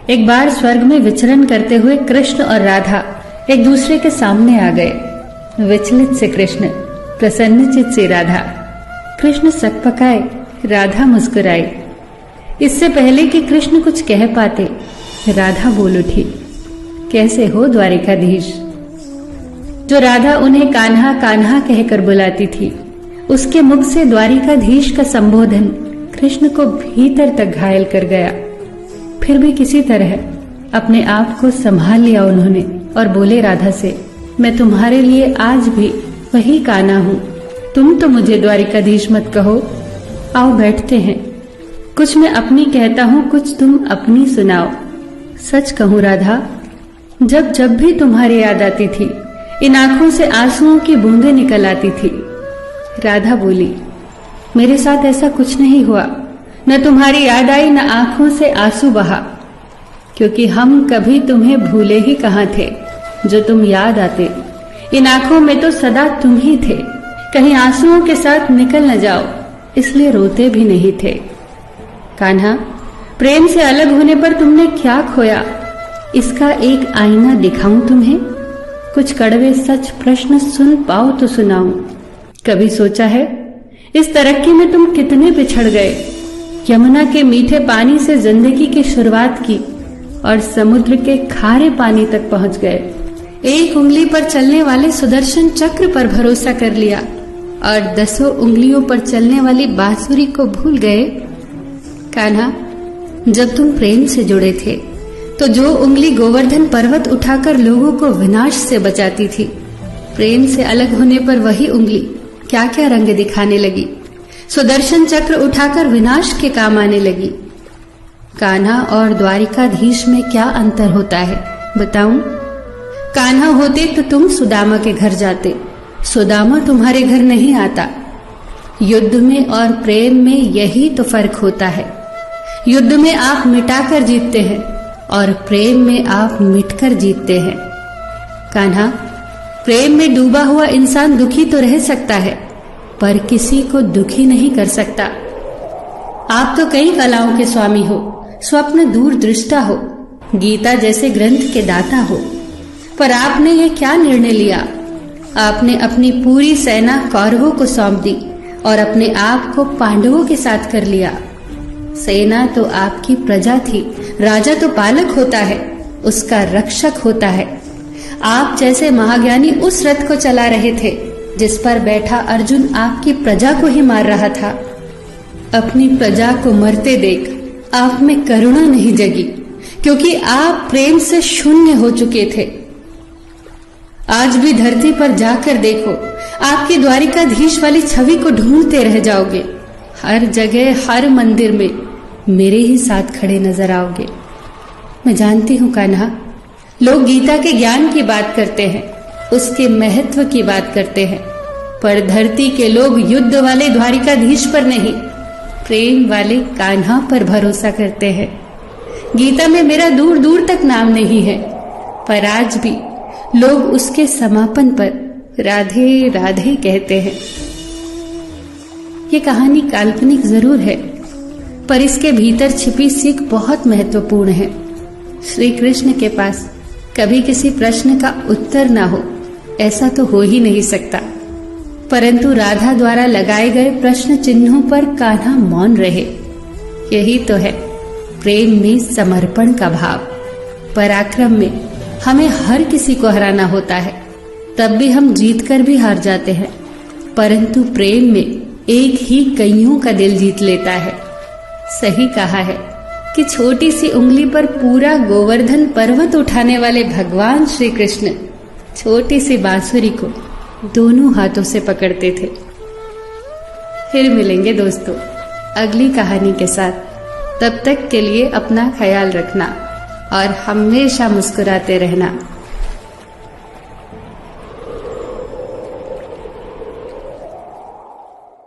एक बार स्वर्ग में विचरण करते हुए कृष्ण और राधा एक दूसरे के सामने आ गए। विचलित से कृष्ण, प्रसन्नचित से राधा। कृष्ण सकपकाए, राधा मुस्कुराई। इससे पहले कि कृष्ण कुछ कह पाते, राधा बोल उठी, कैसे हो द्वारिकाधीश। जो राधा उन्हें कान्हा कान्हा कहकर बुलाती थी, उसके मुख से द्वारिकाधीश का संबोधन कृष्ण को भीतर तक घायल कर गया। फिर भी किसी तरह अपने आप को संभाल लिया उन्होंने और बोले राधा से, मैं तुम्हारे लिए आज भी वही कान्हा हूं। तुम तो मुझे द्वारिकाधीश मत कहो। आओ बैठते हैं। कुछ मैं अपनी कहता हूं, कुछ तुम अपनी सुनाओ। सच कहूं राधा, जब जब भी तुम्हारी याद आती थी, इन आंखों से आंसुओं की बूंदें निकल आती थी। राधा बोली, मेरे साथ ऐसा कुछ नहीं हुआ। न तुम्हारी याद आई, न आंखों से आंसू बहा, क्योंकि हम कभी तुम्हें भूले ही कहां थे जो तुम याद आते। इन आंखों में तो सदा तुम ही थे, कहीं आंसुओं के साथ निकल न जाओ, इसलिए रोते भी नहीं थे। कान्हा, प्रेम से अलग होने पर तुमने क्या खोया, इसका एक आईना दिखाऊं तुम्हें। कुछ कड़वे सच प्रश्न सुन पाओ तो सुनाऊं। कभी सोचा है इस तरक्की में तुम कितने बिछड़ गए। यमुना के मीठे पानी से जिंदगी की शुरुआत की और समुद्र के खारे पानी तक पहुंच गए। एक उंगली पर चलने वाले सुदर्शन चक्र पर भरोसा कर लिया और 10 उंगलियों पर चलने वाली बांसुरी को भूल गए। कान्हा, जब तुम प्रेम से जुड़े थे तो जो उंगली गोवर्धन पर्वत उठाकर लोगों को विनाश से बचाती थी, प्रेम से अलग होने पर वही उंगली क्या क्या रंग दिखाने लगी। सुदर्शन चक्र उठाकर विनाश के काम आने लगी। कान्हा और द्वारिकाधीश में क्या अंतर होता है बताऊं? कान्हा होते तो तुम सुदामा के घर जाते, सुदामा तुम्हारे घर नहीं आता। युद्ध में और प्रेम में यही तो फर्क होता है। युद्ध में आप मिटाकर जीतते हैं और प्रेम में आप मिटकर जीतते हैं। कान्हा, प्रेम में डूबा हुआ इंसान दुखी तो रह सकता है, पर किसी को दुखी नहीं कर सकता। आप तो कई कलाओं के स्वामी हो, स्वप्न दूरदृष्टा हो, गीता जैसे ग्रंथ के दाता हो, पर आपने ये क्या निर्णय लिया? आपने अपनी पूरी सेना कौरवों को सौंप दी और अपने आप को पांडवों के साथ कर लिया। सेना तो आपकी प्रजा थी, राजा तो पालक होता है, उसका रक्षक होता है। आप जैसे महाज्ञानी उस रथ को चला रहे थे जिस पर बैठा अर्जुन आपकी प्रजा को ही मार रहा था। अपनी प्रजा को मरते देख आप में करुणा नहीं जगी, क्योंकि आप प्रेम से शून्य हो चुके थे। आज भी धरती पर जाकर देखो, आपकी द्वारिकाधीश वाली छवि को ढूंढते रह जाओगे। हर जगह, हर मंदिर में मेरे ही साथ खड़े नजर आओगे। मैं जानती हूं कान्हा, लोग गीता के ज्ञान की बात करते हैं, उसके महत्व की बात करते हैं, पर धरती के लोग युद्ध वाले द्वारिकाधीश पर नहीं, प्रेम वाले कान्हा पर भरोसा करते हैं। गीता में मेरा दूर दूर तक नाम नहीं है, पर आज भी लोग उसके समापन पर राधे राधे कहते हैं। ये कहानी काल्पनिक जरूर है, पर इसके भीतर छिपी सीख बहुत महत्वपूर्ण है। श्री कृष्ण के पास कभी किसी प्रश्न का उत्तर ना हो, ऐसा तो हो ही नहीं सकता, परंतु राधा द्वारा लगाए गए प्रश्न चिन्हों पर कान्हा मौन रहे। यही तो है प्रेम में समर्पण का भाव। पराक्रम में हमें हर किसी को हराना होता है, तब भी हम जीतकर भी हार जाते हैं, परंतु प्रेम में एक ही कईयों का दिल जीत लेता है। सही कहा है कि छोटी सी उंगली पर पूरा गोवर्धन पर्वत उठाने वाले भगवान श्री कृष्ण छोटी सी बांसुरी को दोनों हाथों से पकड़ते थे। फिर मिलेंगे दोस्तों अगली कहानी के साथ। तब तक के लिए अपना ख्याल रखना और हमेशा मुस्कुराते रहना।